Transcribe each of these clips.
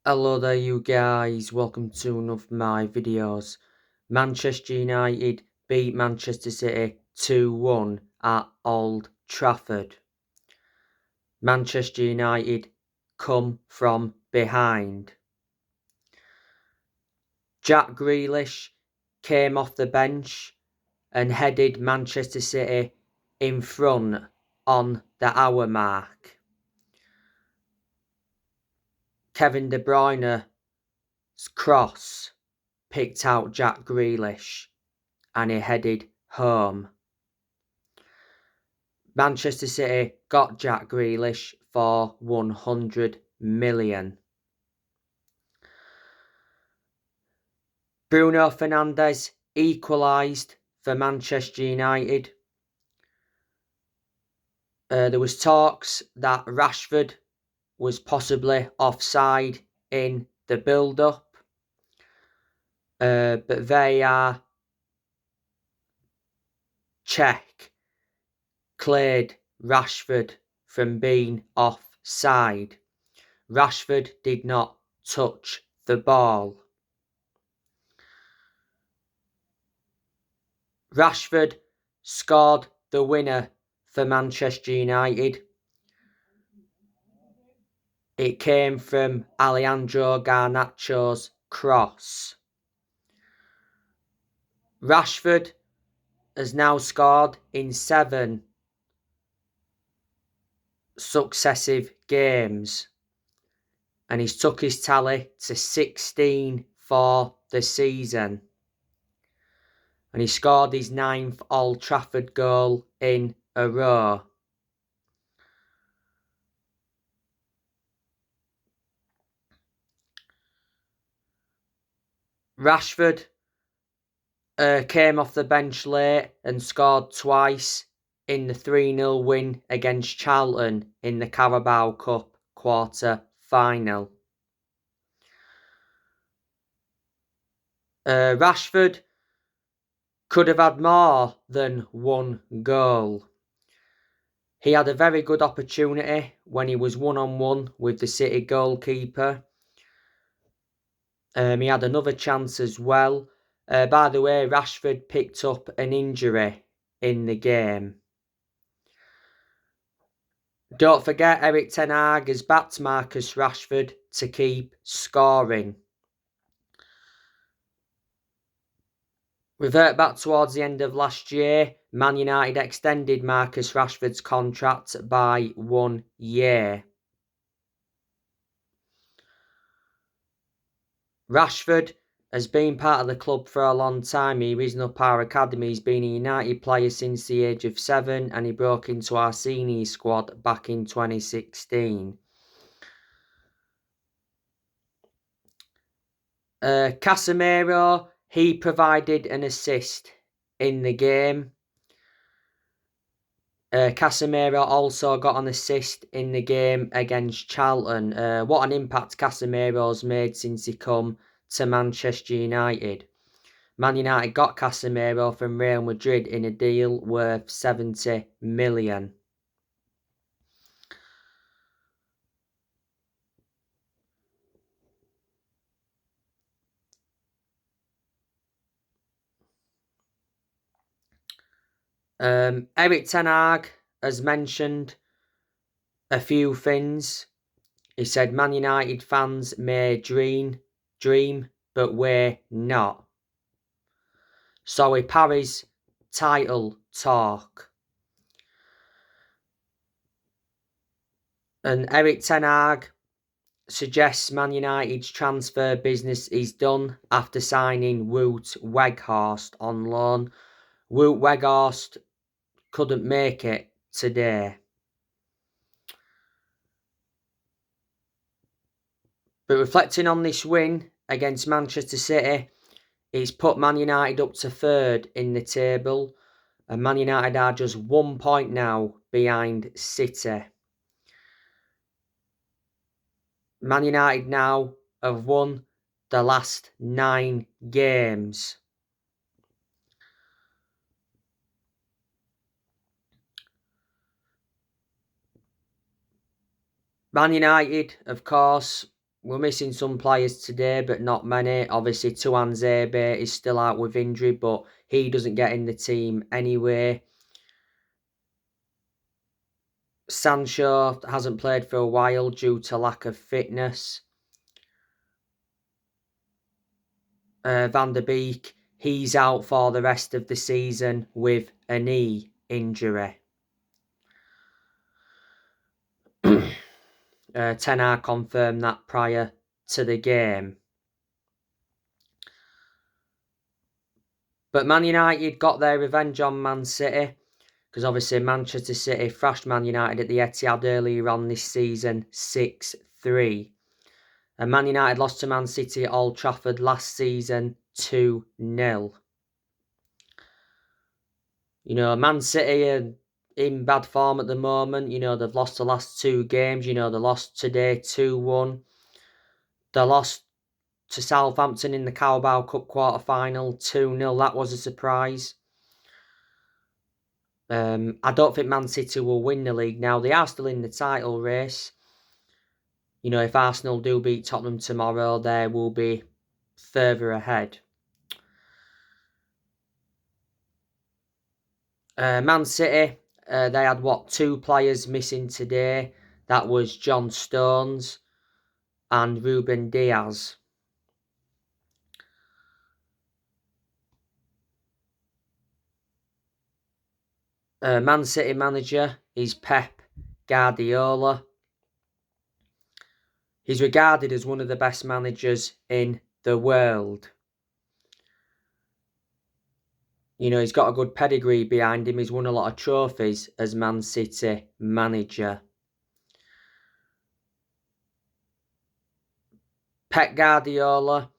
Hello there you guys, welcome to one of my videos. Manchester United beat Manchester City 2-1 at Old Trafford. Manchester United come from behind. Jack Grealish came off the bench and headed Manchester City in front on the hour mark. Kevin De Bruyne's cross picked out Jack Grealish and he headed home. Manchester City got Jack Grealish for 100 million. Bruno Fernandes equalised for Manchester United. There was talks that Rashford was possibly offside in the build-up, but VAR check cleared Rashford from being offside. Rashford did not touch the ball. Rashford scored the winner for Manchester United. It came from Alejandro Garnacho's cross. Rashford has now scored in 7 successive games and he's took his tally to 16 for the season. And he scored his 9th Old Trafford goal in a row. Rashford came off the bench late and scored twice in the 3-0 win against Charlton in the Carabao Cup quarter-final. Rashford could have had more than one goal. He had a very good opportunity when he was one-on-one with the City goalkeeper. He had another chance as well. By the way, Rashford picked up an injury in the game. Don't forget, Erik ten Hag has backed Marcus Rashford to keep scoring. Revert back towards the end of last year, Man United extended Marcus Rashford's contract by 1 year. Rashford has been part of the club for a long time. He risen up our academy. He's been a United player since the age of 7 and he broke into our senior squad back in 2016. Casemiro, he provided an assist in the game. Casemiro also got an assist in the game against Charlton. What an impact Casemiro's made since he come to Manchester United. Man United got Casemiro from Real Madrid in a deal worth 70 million. Erik ten Hag has mentioned a few things. He said Man United fans may dream, but we're not. So he parries title talk. And Erik ten Hag suggests Man United's transfer business is done after signing Wout Weghorst on loan. Wout Weghorst couldn't make it today. But reflecting on this win against Manchester City, it's put Man United up to 3rd in the table. And Man United are just 1 point now behind City. Man United now have won the last 9 games. Man United, of course, we're missing some players today, but not many. Obviously, Tuanzebe is still out with injury, but he doesn't get in the team anyway. Sancho hasn't played for a while due to lack of fitness. Van der Beek, he's out for the rest of the season with a knee injury. Ten Hag confirmed that prior to the game. But Man United got their revenge on Man City, because obviously Manchester City thrashed Man United at the Etihad earlier on this season 6-3. And Man United lost to Man City at Old Trafford last season 2-0. You know, Man City are in bad form at the moment. You know, they've lost the last 2 games. You know, they lost today 2-1. They lost to Southampton in the Carabao Cup quarter-final 2-0. That was a surprise. I don't think Man City will win the league now. They are still in the title race. You know, if Arsenal do beat Tottenham tomorrow, they will be further ahead. Man City, they had, 2 players missing today. That was John Stones and Ruben Diaz. Man City manager is Pep Guardiola. He's regarded as one of the best managers in the world. You know, he's got a good pedigree behind him. He's won a lot of trophies as Man City manager. Pep Guardiola,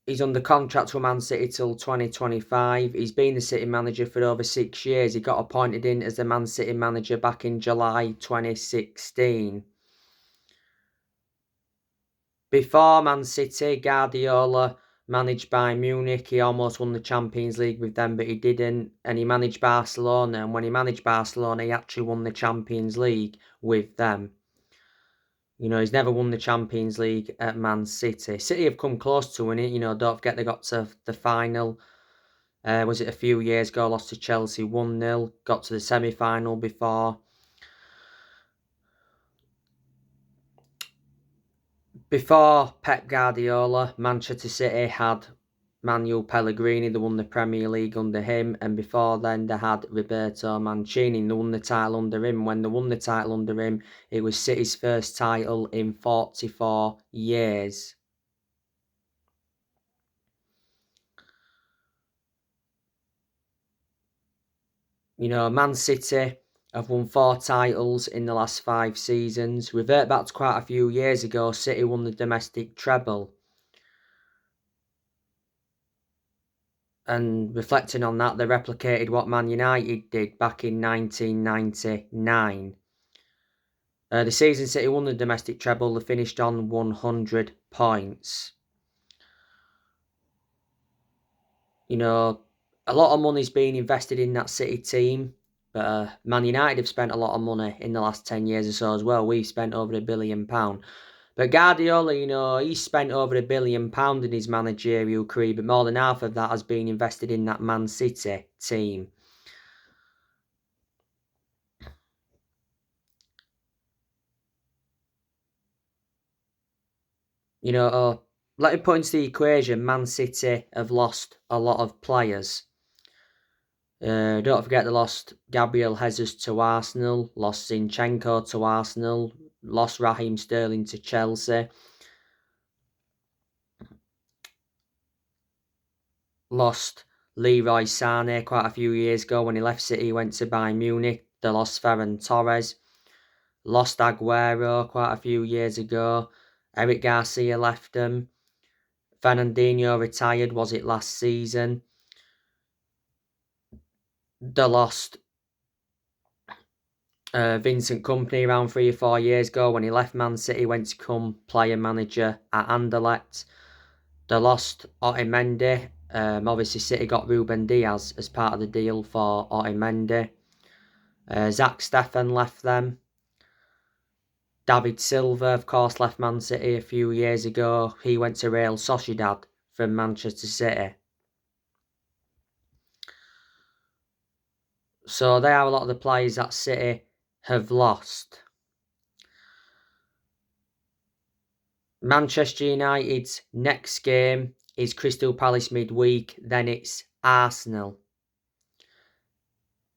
he's under contract with Man City till 2025. He's been the City manager for over 6 years. He got appointed in as the Man City manager back in July 2016. Before Man City, Guardiola managed Bayern Munich. He almost won the Champions League with them, but he didn't. And he managed Barcelona. And when he managed Barcelona, he actually won the Champions League with them. You know, he's never won the Champions League at Man City. City have come close to winning it. You know, don't forget they got to the final. Was it a few years ago? Lost to Chelsea 1-0. Got to the semi-final before. Before Pep Guardiola, Manchester City had Manuel Pellegrini. They won the Premier League under him. And before then, they had Roberto Mancini. They won the title under him. When they won the title under him, it was City's first title in 44 years. You know, Man City have won 4 titles in the last 5 seasons. Revert back to quite a few years ago, City won the domestic treble. And reflecting on that, they replicated what Man United did back in 1999. The season City won the domestic treble, they finished on 100 points. You know, a lot of money's been invested in that City team. But Man United have spent a lot of money in the last 10 years or so as well. We've spent over £1 billion. But Guardiola, you know, he's spent over £1 billion in his managerial career, but more than half of that has been invested in that Man City team. You know, let me put into the equation, Man City have lost a lot of players. Don't forget they lost Gabriel Jesus to Arsenal, lost Zinchenko to Arsenal, lost Raheem Sterling to Chelsea. Lost Leroy Sané quite a few years ago when he left City, he went to Bayern Munich. They lost Ferran Torres. Lost Aguero quite a few years ago. Eric Garcia left them. Fernandinho retired, was it last season? They lost Vincent Kompany around 3 or 4 years ago when he left Man City, went to become player manager at Anderlecht. They lost Otamendi. Obviously, City got Ruben Diaz as part of the deal for Otamendi. Zach Steffen left them. David Silva, of course, left Man City a few years ago. He went to Real Sociedad from Manchester City. So they are a lot of the players that City have lost. Manchester United's next game is Crystal Palace midweek, then it's Arsenal.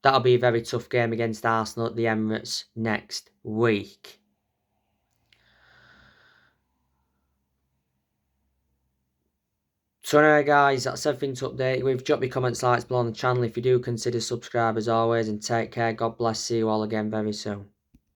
That'll be a very tough game against Arsenal at the Emirates next week. So anyway guys, that's everything to update you with. Drop your comments, likes below on the channel if you do consider subscribe as always, and take care. God bless. See you all again very soon.